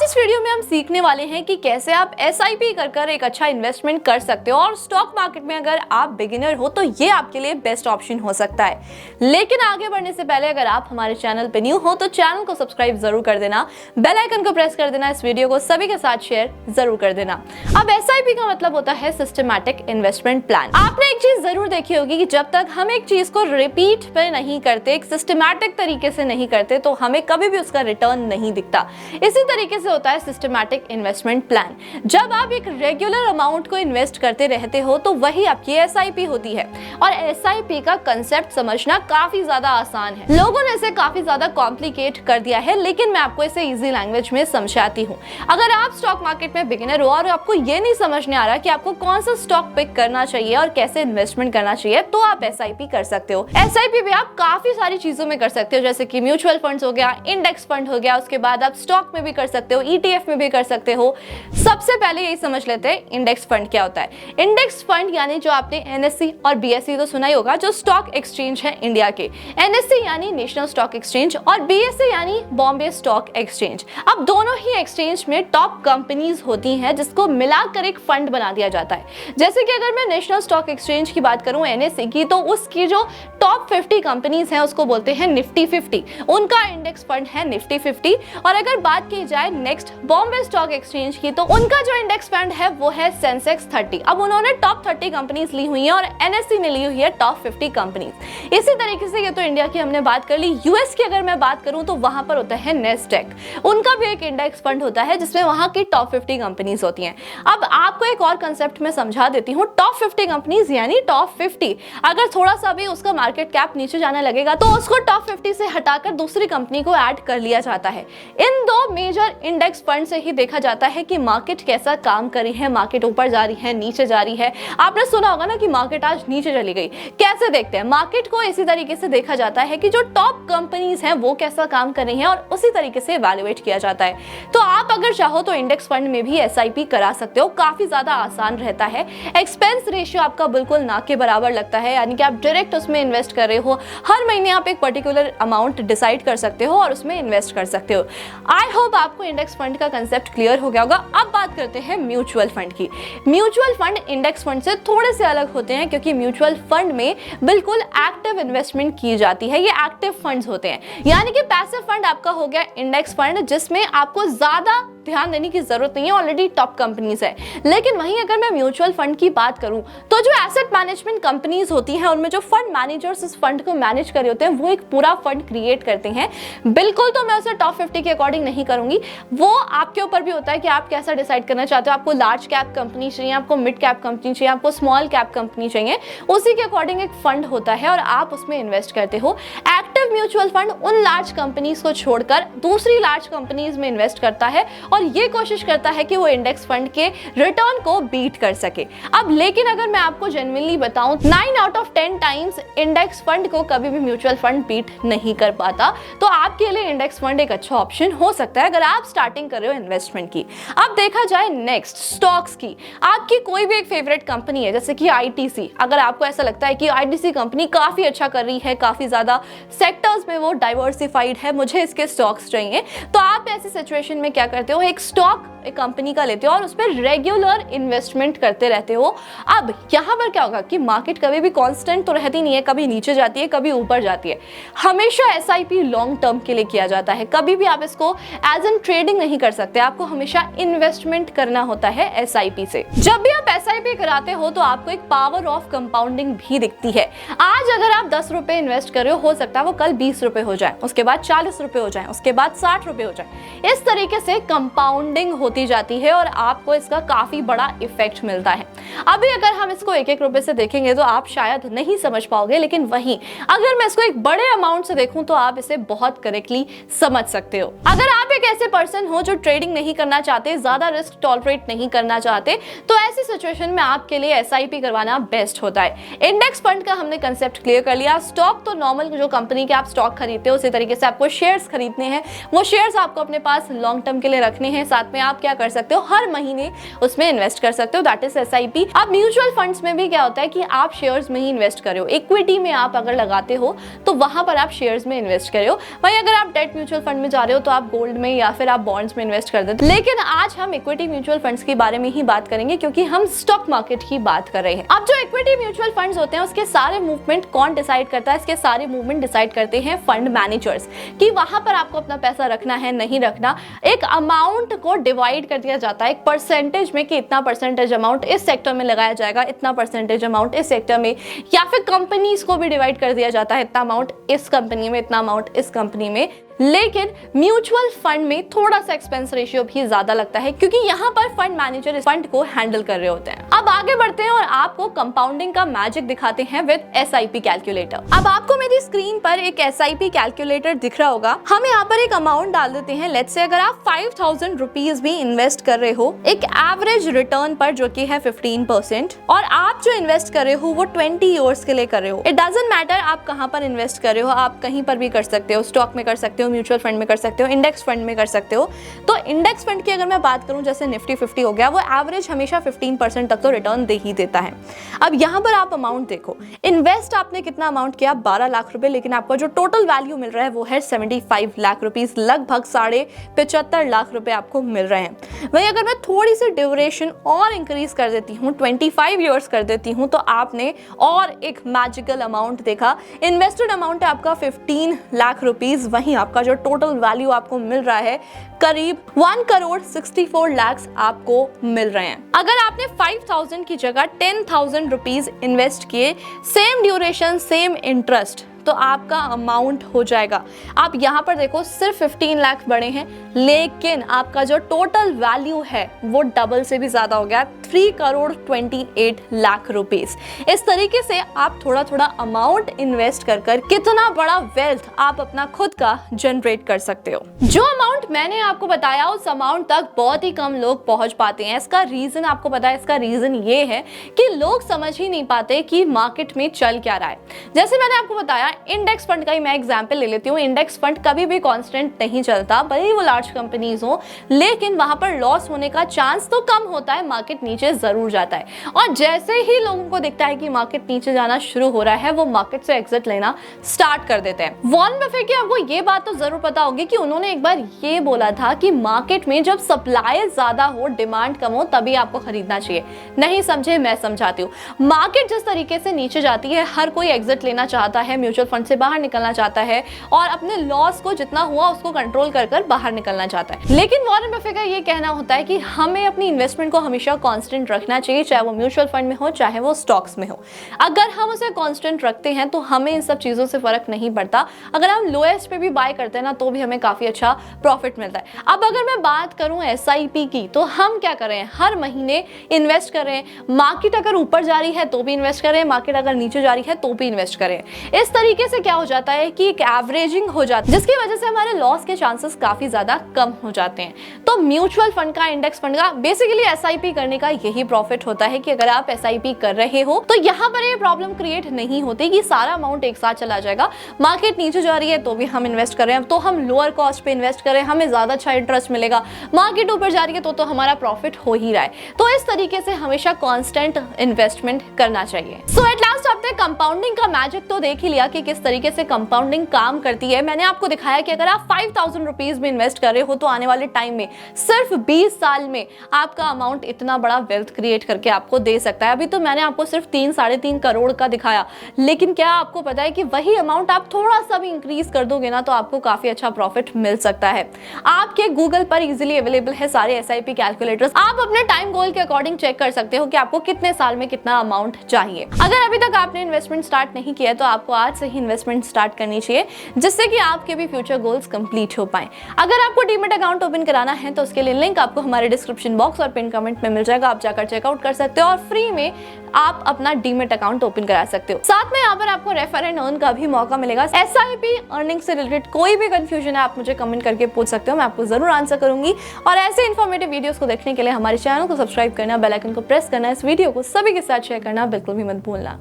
इस वीडियो में हम सीखने वाले हैं कि कैसे आप एसआईपी कर एक अच्छा इन्वेस्टमेंट कर सकते हो और स्टॉक मार्केट में अगर आप बिगिनर हो तो ये आपके लिए बेस्ट ऑप्शन हो सकता है। लेकिन आगे बढ़ने से पहले अगर आप हमारे चैनल पे न्यू हो तो चैनल को सब्सक्राइब जरूर कर देना, बेल आइकन को प्रेस कर देना, इस वीडियो को सभी के साथ शेयर जरूर कर देना। अब एसआईपी का मतलब होता है सिस्टमैटिक इन्वेस्टमेंट प्लान। आपने एक चीज जरूर देखी होगी कि जब तक हम एक चीज को रिपीट पे नहीं करते, एक सिस्टमैटिक तरीके से नहीं करते तो हमें कभी भी उसका रिटर्न नहीं दिखता। इसी तरीके से होता है सिस्टमैटिक इन्वेस्टमेंट प्लान। जब आप एक रेगुलर अमाउंट को इन्वेस्ट करते रहते हो तो वही आपकी एसआईपी होती है। और एसआईपी का कंसेप्ट समझना काफी ज्यादा आसान है। लोगों ने इसे काफी ज्यादा कॉम्प्लिकेट कर दिया है, लेकिन मैं आपको इसे इजी लैंग्वेज में समझाती हूँ। अगर आप स्टॉक मार्केट में बिगिनर हो और आपको ये नहीं समझने आ रहा कि आपको कौन सा स्टॉक पिक करना चाहिए और कैसे इन्वेस्टमेंट करना चाहिए, तो आप एसआईपी कर सकते हो। एसआईपी भी आप काफी सारी चीजों में कर सकते हो, जैसे कि म्यूचुअल फंड्स हो गया, इंडेक्स फंड हो गया, उसके बाद आप स्टॉक में भी कर सकते हो, ईटीएफ में भी कर सकते हो। सबसे पहले यही समझ लेते हैं इंडेक्स फंड क्या होता है। इंडेक्स फंड यानी जो आपने एनएससी और बीएसई तो सुना ही होगा, जो स्टॉक एक्सचेंज है इंडिया के। एनएससी यानी नेशनल स्टॉक एक्सचेंज और बीएसई यानी बॉम्बे स्टॉक एक्सचेंज। अब दोनों ही एक्सचेंज में टॉप कंपनीज होती हैं जिसको मिलाकर एक फंड बना दिया जाता है। जैसे कि अगर मैं नेशनल स्टॉक एक्सचेंज की बात करूं एनएससी की, तो उसकी जो टॉप 50 कंपनीज हैं उसको बोलते हैं निफ्टी 50। उनका इंडेक्स फंड है निफ्टी 50। और अगर बात की जाए नेक्स्ट बॉम्बे स्टॉक एक्सचेंज की, तो उनका जो इंडेक्स फंड है वो है सेंसेक्स 30। अब उन्होंने टॉप 30 कंपनीज ली हुई हैं और एनएससी ने ली हुई है टॉप 50 कंपनीज। इसी तरीके से ये तो इंडिया की हमने बात कर ली। यूएस की अगर मैं बात करूं तो वहां पर होता है नेस्डेक। उनका भी एक इंडेक्स फंड होता है जिसमें वहां की टॉप 50 कंपनीज होती हैं। अब आपको एक और कंसेप्ट में समझा देती हूँ। टॉप 50 कंपनीज यानी टॉप 50। अगर थोड़ा सा भी उसका मार्केट कैप नीचे जाने लगेगा तो उसको टॉप 50 से हटाकर दूसरी कंपनी को ऐड कर लिया जाता है। इन दो मेजर इंडेक्स फंड से ही देखा जाता है कि मार्केट कैसा काम कर रही है, मार्केट ऊपर जा रही है, नीचे जा रही है। आपने सुना होगा ना कि मार्केट आज नीचे चली गई। कैसे देखते हैं मार्केट को? इसी तरीके से देखा जाता है कि जो टॉप कंपनीज हैं वो कैसा काम कर रही हैं और उसी तरीके से इवैल्यूएट किया जाता है। तो आप अगर चाहो तो इंडेक्स फंड में भी एसआईपी करा सकते हो। काफी ज्यादा आसान रहता है। एक्सपेंस रेशियो आपका बिल्कुल ना के बराबर लगता है, यानी कि आप डायरेक्ट उसमें इन्वेस्ट कर रहे हो। हर महीने आप एक पर्टिकुलर अमाउंट डिसाइड कर सकते हो और उसमें इन्वेस्ट कर सकते हो। आई होप आपको इंडेक्स फंड का कंसेप्ट क्लियर हो गया होगा। अब बात करते हैं म्यूचुअल फंड की। म्यूचुअल फंड इंडेक्स फंड से थोड़े से अलग होते हैं क्योंकि म्यूचुअल फंड में बिल्कुल एक्टिव इन्वेस्टमेंट की जाती है। ये एक्टिव फंड्स होते हैं, यानी कि पैसिव फंड आपका हो गया इंडेक्स फंड, जिसमें आपको ज्यादा ध्यान देने की जरूरत नहीं है, ऑलरेडी टॉप कंपनीज है। लेकिन वहीं अगर मैं म्यूचुअल फंड की बात करूं तो जो एसेट मैनेजमेंट कंपनीज होती हैं उनमें जो फंड मैनेजर्स इस फंड को मैनेज कर रहे होते हैं वो एक पूरा फंड क्रिएट करते हैं। बिल्कुल तो मैं उसे टॉप 50 के अकॉर्डिंग नहीं करूंगी, वो आपके ऊपर भी होता है कि आप कैसा डिसाइड करना चाहते हो। आपको लार्ज कैप कंपनी चाहिए, आपको मिड कैप कंपनी चाहिए, आपको स्मॉल कैप कंपनी चाहिए, उसी के अकॉर्डिंग एक फंड होता है और आप उसमें इन्वेस्ट करते हो। एक्टिव म्यूचुअल फंड उन लार्ज कंपनीज को छोड़कर दूसरी लार्ज कंपनीज में इन्वेस्ट करता है और ये कोशिश करता है कि वो इंडेक्स फंड के रिटर्न को बीट कर सके। अब लेकिन अगर मैं आपको जेन्युइनली बताऊं, 9 out of 10 times index fund को कभी भी म्यूचुअल फंड बीट नहीं कर पाता। तो आपके लिए इंडेक्स फंड एक अच्छा ऑप्शन हो सकता है अगर आप स्टार्टिंग कर रहे हो इन्वेस्टमेंट की। अब देखा जाए नेक्स्ट स्टॉक्स की। आपकी कोई भी एक फेवरेट कंपनी है, जैसे कि आईटीसी। अगर आपको ऐसा लगता है कि आईटीसी कंपनी काफी अच्छा कर रही है, काफी ज्यादा सेक्टर्स में वो डाइवर्सिफाइड है, मुझे इसके स्टॉक्स चाहिए, तो आप ऐसी सिचुएशन में क्या करते हो, एक स्टॉक एक कंपनी का लेते हो और उसमें रेगुलर इन्वेस्टमेंट करते रहते हो। अब यहां पर क्या होगा कि मार्केट कभी भी कांस्टेंट तो रहती नहीं है, कभी नीचे जाती है, कभी ऊपर जाती है। हमेशा एसआईपी लॉन्ग टर्म के लिए किया जाता है। कभी भी आप इसको एज एन ट्रेडिंग नहीं कर सकते, आपको हमेशा इन्वेस्टमेंट करना होता है एसआईपी से। जब भी आप एसआईपी कराते हो तो आपको एक पावर ऑफ कंपाउंडिंग भी दिखती है। आज अगर आप 10 रुपए इन्वेस्ट कर रहे हो सकता है वो कल 20 रुपए हो जाए, उसके बाद 40 रुपए हो जाए, उसके बाद 60 रुपए हो जाए। इस तरीके से कंपाउंडिंग होती जाती है और आपको इसका काफी बड़ा इफेक्ट मिलता है। अभी अगर हम इसको 1-1 रुपए से देखेंगे तो आप शायद नहीं समझ पाओगे, लेकिन वहीं अगर मैं इसको एक बड़े अमाउंट से देखूं तो आप इसे बहुत करेक्टली समझ सकते हो। अगर आप एक ऐसे पर्सन हो जो ट्रेडिंग नहीं करना चाहते, ज्यादा रिस्क टॉलरेट नहीं करना चाहते, तो ऐसी सिचुएशन में आपके लिए एसआईपी करवाना बेस्ट होता है। इंडेक्स फंड का हमने कंसेप्ट क्लियर कर लिया। स्टॉक तो नॉर्मल जो कंपनी के आप स्टॉक खरीदते हो उसी तरीके से आपको शेयर्स खरीदने हैं। वो शेयर्स आपको अपने पास लॉन्ग टर्म के लिए रखने हैं, साथ में आप क्या कर सकते हो, हर महीने उसमें इन्वेस्ट कर सकते हो, दैट इज SIP। अब म्यूचुअल फंड्स में भी क्या होता है कि आप शेयर्स में ही इन्वेस्ट कर रहे हो, इक्विटी में आप अगर लगाते हो तो वहां पर आप शेयर्स में इन्वेस्ट कर रहे हो। वहीं अगर आप डेट म्यूचुअल फंड में जा रहे हो तो आप गोल्ड में या फिर आप बॉन्ड्स में इन्वेस्ट कर देते। लेकिन आज हम इक्विटी म्यूचुअल फंड्स के बारे में ही बात करेंगे क्योंकि हम स्टॉक मार्केट की बात कर रहे हैं। अब जो इक्विटी म्यूचुअल फंड्स होते हैं उसके सारे मूवमेंट कौन डिसाइड करता है, इसके सारे मूवमेंट डिसाइड करते हैं फंड मैनेजर्स, कि वहां पर आपको अपना पैसा रखना है नहीं रखना। एक अमाउंट को डिवाइड कर दिया जाता है एक परसेंटेज में कि इतना परसेंटेज अमाउंट इस सेक्टर में लगाया जाएगा, इतना परसेंटेज अमाउंट इस सेक्टर में, या फिर कंपनीज को भी डिवाइड कर दिया जाता है, इतना अमाउंट इस कंपनी में, इतना अमाउंट इस कंपनी में। लेकिन म्यूचुअल फंड में थोड़ा सा एक्सपेंस रेशियो भी ज्यादा लगता है क्योंकि यहाँ पर फंड मैनेजर इस फंड को हैंडल कर रहे होते हैं। अब आगे बढ़ते हैं और आपको कंपाउंडिंग का मैजिक दिखाते हैं विद SIP कैलकुलेटर। अब आपको मेरी स्क्रीन पर एक SIP कैलकुलेटर दिख रहा होगा। हम यहाँ पर एक अमाउंट डाल देते हैं। लेट्स से अगर आप 5000 रुपीज भी इन्वेस्ट कर रहे हो एक एवरेज रिटर्न पर जो कि है 15%, और आप जो इन्वेस्ट कर रहे हो वो 20 ईयर्स के लिए कर रहे हो। इट डजंट मैटर आप कहाँ पर इन्वेस्ट कर रहे हो, आप कहीं पर भी कर सकते हो, स्टॉक में कर सकते हो, म्यूचुअल फंड में कर सकते हो, इंडेक्स फंड में कर सकते हो। तो इंडेक्स फंड की अगर मैं बात करूं जैसे निफ्टी 50 हो गया, वो एवरेज हमेशा 15% तक तो रिटर्न दे ही देता है। अब यहां पर आप अमाउंट देखो, इन्वेस्ट आपने कितना अमाउंट किया, 12 लाख रुपए, लेकिन आपका जो टोटल वैल्यू मिल रहा है वो है 75 लाख रुपीज, लगभग 75.5 लाख रुपए आपको मिल रहे हैं। वहीं अगर मैं थोड़ी सी ड्यूरेशन और इंक्रीज कर देती हूँ, 25 ईयर्स कर देती हूँ, तो आपने और एक मैजिकल अमाउंट देखा। इन्वेस्टेड अमाउंट है आपका 15 लाख रुपीज, वहीं आपका जो टोटल वैल्यू आपको मिल रहा है करीब 1,64 लाख आपको मिल रहे हैं। अगर आपने 5000 की जगह 10,000 रुपीज इन्वेस्ट किए, सेम ड्यूरेशन सेम इंटरेस्ट, तो आपका अमाउंट हो जाएगा, आप यहाँ पर देखो सिर्फ 15 लाख बढ़े हैं, लेकिन आपका जो टोटल वैल्यू है वो डबल से भी ज्यादा हो गया, 3,28 लाख रुपीस। इस तरीके से आप थोड़ा थोड़ा अमाउंट इन्वेस्ट कर कर कितना बड़ा वेल्थ आप अपना खुद का जनरेट कर सकते हो। जो अमाउंट मैंने आपको बताया उस अमाउंट तक बहुत ही कम लोग पहुंच पाते हैं। इसका रीजन आपको पता है, इसका रीजन ये है कि लोग समझ ही नहीं पाते कि मार्केट में चल क्या रहा है। जैसे मैंने आपको बताया, इंडेक्स फंड का ही मैं एग्जांपल ले लेती हूँ। इंडेक्स फंड कभी भी कांस्टेंट नहीं चलता, भले ही वो लार्ज कंपनीज हो, लेकिन वहां पर लॉस होने का चांस तो कम होता है, मार्केट नीचे जरूर जाता है। और जैसे ही लोगों को दिखता है कि मार्केट नीचे जाना शुरू हो रहा है, वो मार्केट से एग्जिट लेना स्टार्ट कर देते हैं। वॉरेन बफेट की आपको ये बात तो जरूर पता होगी कि उन्होंने एक बार ये बोला था कि मार्केट में जब सप्लाई ज्यादा हो, डिमांड कम हो, तभी आपको खरीदना चाहिए। नहीं समझे, मैं समझाती हूँ। मार्केट जिस तरीके से नीचे जाती है, हर कोई एग्जिट लेना चाहता है, म्यूचुअल फंड से बाहर निकलना चाहता है और अपने लॉस को जितना हुआ उसको कंट्रोल कर कर बाहर निकलना चाहता है। लेकिन वॉरेन बफेट का ये कहना होता है कि हमें अपनी इन्वेस्टमेंट को हमेशा कांस्टेंट रखना चाहिए, चाहे वो म्यूचुअल फंड में हो चाहे वो स्टॉक्स में हो। अगर हम उसे कांस्टेंट रखते हैं तो हमें इन सब चीजों से फर्क नहीं पड़ता। अगर हम लोएस्ट पे भी बाय करते हैं ना, तो भी हमें काफी अच्छा प्रॉफिट मिलता है। अब अगर मैं बात करूं SIP की, तो हम क्या कर रहे हैं, हर महीने इन्वेस्ट कर रहे हैं। मार्केट अगर ऊपर जा रही है तो भी इन्वेस्ट करें, मार्केट अगर नीचे जा रही है तो भी इन्वेस्ट करें। इस तरीके से क्या हो जाता है कि एक एवरेजिंग हो जाती है, जिसकी वजह से हमारे लॉस के चांसेस काफी ज्यादा कम हो जाते हैं। तो म्यूचुअल फंड का, इंडेक्स फंड का, बेसिकली SIP करने का यही प्रॉफिट होता है कि अगर आप SIP कर रहे हो तो यहाँ पर ये प्रॉब्लम क्रिएट नहीं होती कि सारा अमाउंट एक साथ चला जाएगा। मार्केट नीचे जा रही है तो भी हम इन्वेस्ट कर रहे हैं, तो हम लोअर कॉस्ट पे इन्वेस्ट करें, हमें ज्यादा अच्छा इंटरेस्ट मिलेगा। मार्केट ऊपर जा रही है तो हमारा प्रॉफिट हो ही रहा है। तो इस तरीके से हमेशा कांस्टेंट इन्वेस्टमेंट करना चाहिए। सो एट लास्ट आपने कंपाउंडिंग का मैजिक तो देख ही लिया कि किस तरीके से कंपाउंडिंग काम करती है। मैंने आपको दिखाया कि अगर आप 5000 रुपीज में इन्वेस्ट कर रहे हो तो आने वाले टाइम में सिर्फ 20 साल में आपका अमाउंट इतना बड़ा वेल्थ क्रिएट करके आपको दे सकता है। अभी तो मैंने आपको सिर्फ 3-3.5 करोड़ का दिखाया, लेकिन क्या आपको पता है कि वही अमाउंट आप थोड़ा सा भी इंक्रीज कर दोगे ना, तो आपको काफी अच्छा प्रॉफिट मिल सकता है। आपके गूगल पर इजीली अवेलेबल है सारे SIP कैलकुलेटर्स। आप अपने टाइम गोल के अकॉर्डिंग चेक कर सकते हो कि आपको कितने साल में कितना अमाउंट चाहिए। अगर अभी तक आपने इन्वेस्टमेंट स्टार्ट नहीं किया है तो आपको आज से ही इन्वेस्टमेंट स्टार्ट करनी चाहिए, जिससे कि आपके भी फ्यूचर गोल्स कंप्लीट हो पाए। अगर आपको डीमैट अकाउंट ओपन कराना है तो उसके लिए लिंक आपको हमारे डिस्क्रिप्शन बॉक्स और पिन कमेंट में मिल जाएगा। आप जाकर चेकआउट कर सकते हो और फ्री में आप अपना डीमैट अकाउंट ओपन करा सकते हो। साथ में यहाँ पर आपको रेफर एंड अर्न का भी मौका मिलेगा। SIP अर्निंग से रिलेटेड कोई भी कंफ्यूजन है आप मुझे कमेंट करके पूछ सकते हो, मैं आपको जरूर आंसर करूंगी। और ऐसे इन्फॉर्मेटिव वीडियोस को देखने के लिए हमारे चैनल को सब्सक्राइब करना, बेल आइकन को प्रेस करना, इस वीडियो को सभी के साथ शेयर करना बिल्कुल भी मत भूलना।